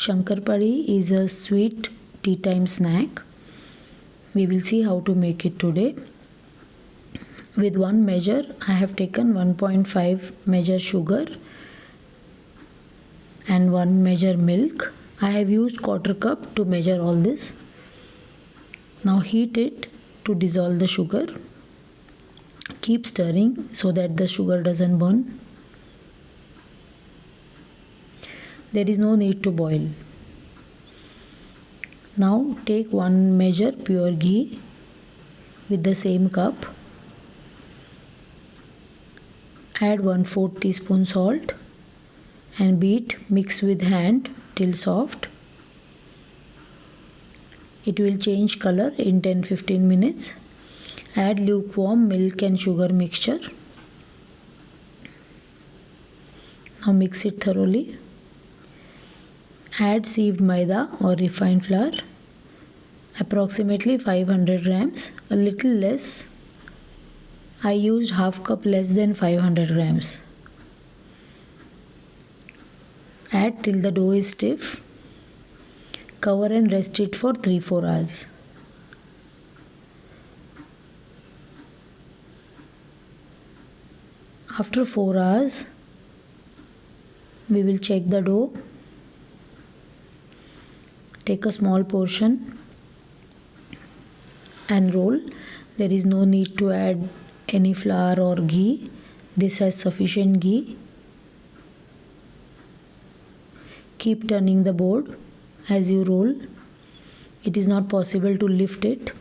Shankarpali is a sweet tea time snack. We will see how to make it today. With one measure, I have taken 1.5 measure sugar and 1 measure milk. I have used quarter cup to measure all this. Now heat it to dissolve the sugar. Keep stirring so that the sugar doesn't burn. There is no need to boil. Now take 1 measure pure ghee with the same cup. Add 1/4 teaspoon salt and beat, mix with hand till soft. It will change color in 10-15 minutes. Add lukewarm milk and sugar mixture. Now mix it thoroughly. Add sieved maida or refined flour, approximately 500 grams, a little less. I used half cup less than 500 grams. Add till the dough is stiff. Cover and rest it for 3-4 hours. After 4 hours, we will check the dough. Take a small portion and roll. There is no need to add any flour or ghee. This has sufficient ghee. Keep turning the board as you roll. It is not possible to lift it.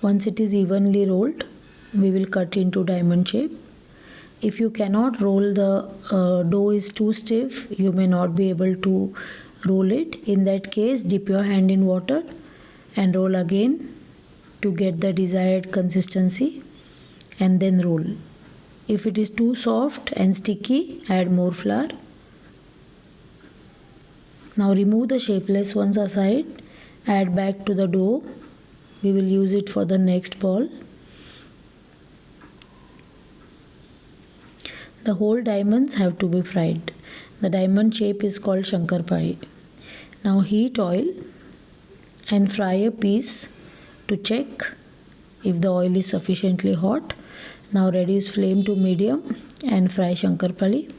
Once it is evenly rolled, we will cut into diamond shape. If you cannot roll, the dough is too stiff, you may not be able to roll it. In that case, dip your hand in water and roll again to get the desired consistency and then roll. If it is too soft and sticky, add more flour. Now remove the shapeless ones aside, add back to the dough. We will use it for the next ball. The whole diamonds have to be fried. The diamond shape is called Shankarpali. Now heat oil and fry a piece to check if the oil is sufficiently hot. Now reduce flame to medium and fry Shankarpali.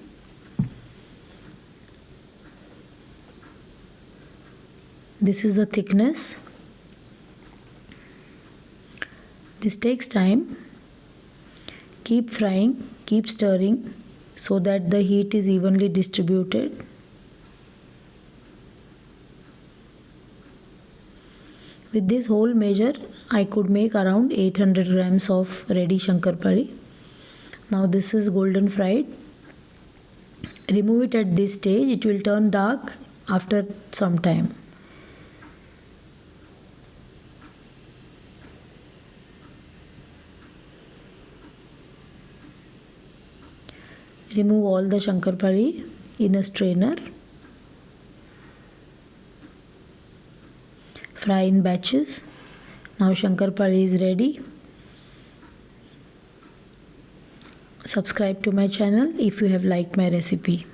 This is the thickness. This takes time. Keep frying, keep stirring so that the heat is evenly distributed. With this whole measure, I could make around 800 grams of ready Shankarpali. Now this is golden fried. Remove it at this stage. It will turn dark after some time. Remove all the Shankarpali in a strainer. Fry in batches. Now Shankarpali is ready. Subscribe to my channel if you have liked my recipe.